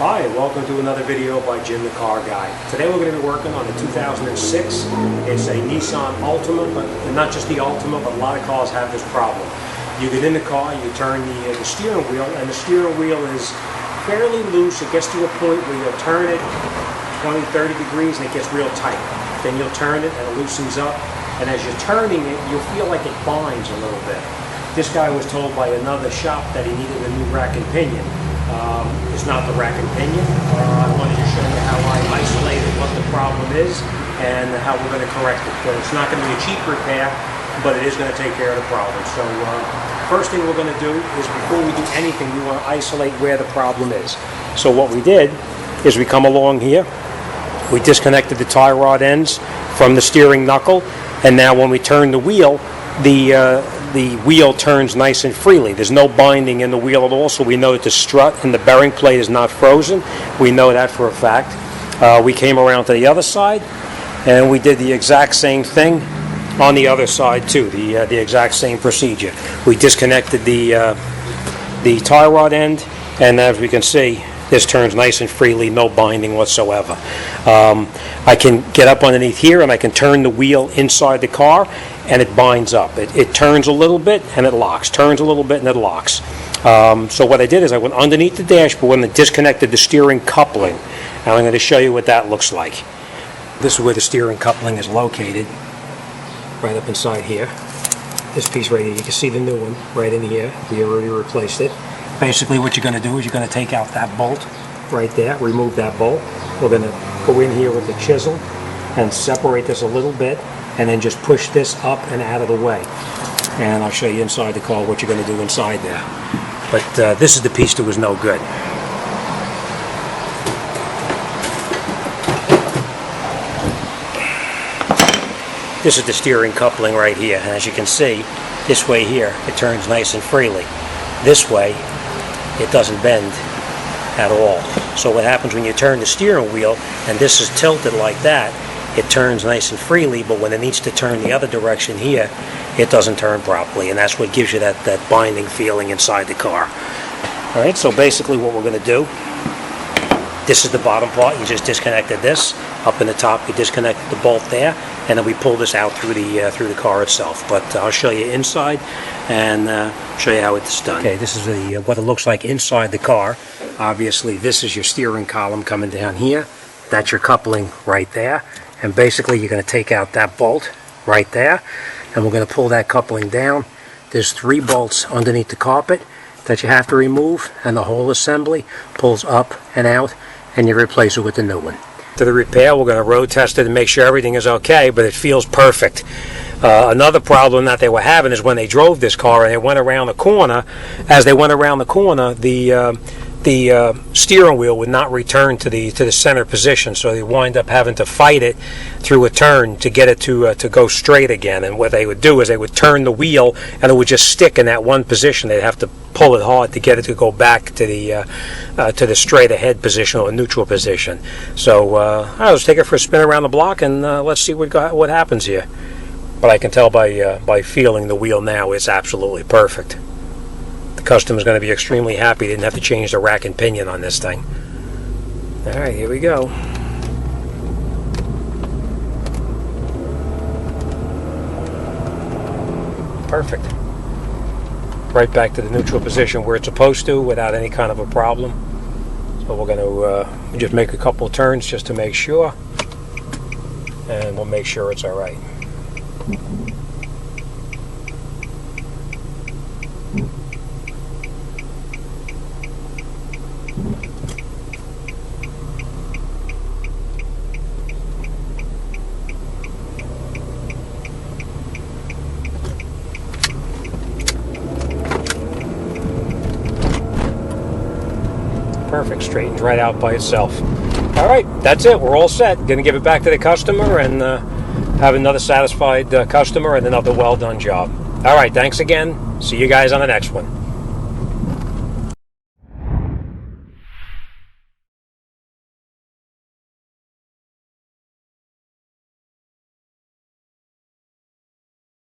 Hi, and welcome to another video by Jimthecarguy. Today we're going to be working on the 2006. It's a Nissan Altima, but not just the Altima, but a lot of cars have this problem. You get in the car, you turn the steering wheel, and the steering wheel is fairly loose. It gets to a point where you'll turn it 20, 30 degrees and it gets real tight. Then you'll turn it and it loosens up, and as you're turning it, you'll feel like it binds a little bit. This guy was told by another shop that he needed a new rack and pinion. It's not the rack and pinion. I wanted to show you how I isolated what the problem is and how we're going to correct it. But it's not going to be a cheap repair, but it is going to take care of the problem. So first thing we're going to do is, before we do anything, we want to isolate where the problem is. So what we did is we come along here, we disconnected the tie rod ends from the steering knuckle, and now when we turn the wheel, the wheel turns nice and freely. There's no binding in the wheel at all, so we know that the strut and the bearing plate is not frozen. We know that for a fact. We came around to the other side, and we did the exact same thing on the other side too, the exact same procedure. We disconnected the tie rod end, and as we can see, this turns nice and freely, no binding whatsoever. I can get up underneath here and I can turn the wheel inside the car, and it binds up. It turns a little bit and it locks, turns a little bit and it locks. So what I did is I went underneath the dashboard and disconnected the steering coupling, and I'm going to show you what that looks like. This is where the steering coupling is located, right up inside here. This piece right here, you can see the new one right in here. We already replaced it. Basically what you're going to do is you're going to take out that bolt right there, remove that bolt. We're going to go in here with the chisel and separate this a little bit, and then just push this up and out of the way. And I'll show you inside the car what you're going to do inside there. But this is the piece that was no good. This is the steering coupling right here, and as you can see, this way here, it turns nice and freely. This way, it doesn't bend at all. So what happens when you turn the steering wheel, and this is tilted like that, it turns nice and freely, but when it needs to turn the other direction here, it doesn't turn properly, and that's what gives you that binding feeling inside the car. Alright, so basically what we're going to do, this is the bottom part. You just disconnected this. Up in the top, you disconnected the bolt there, and then we pull this out through the car itself. But I'll show you inside and show you how it's done. Okay, this is what it looks like inside the car. Obviously, this is your steering column coming down here. That's your coupling right there. And basically, you're going to take out that bolt right there, and we're going to pull that coupling down. There's 3 bolts underneath the carpet that you have to remove, and the whole assembly pulls up and out, and you replace it with the new one. To the repair, we're going to road test it and make sure everything is okay, but it feels perfect. Another problem that they were having is when they drove this car and they went around the corner. As they went around the corner, the steering wheel would not return to the center position, so they wind up having to fight it through a turn to get it to go straight again. And what they would do is they would turn the wheel, and it would just stick in that one position. They'd have to pull it hard to get it to go back to the straight ahead position or neutral position. So let's take it for a spin around the block, and let's see what happens here. But I can tell by feeling the wheel now, it's absolutely perfect. The customer's going to be extremely happy. They didn't have to change the rack and pinion on this thing. Alright, here we go. Perfect. Right back to the neutral position where it's supposed to without any kind of a problem. So we're going to just make a couple of turns just to make sure, and we'll make sure it's alright. Perfect, straightened right out by itself. All right, that's it. We're all set. Going to give it back to the customer and have another satisfied customer and another well-done job. All right, thanks again. See you guys on the next one.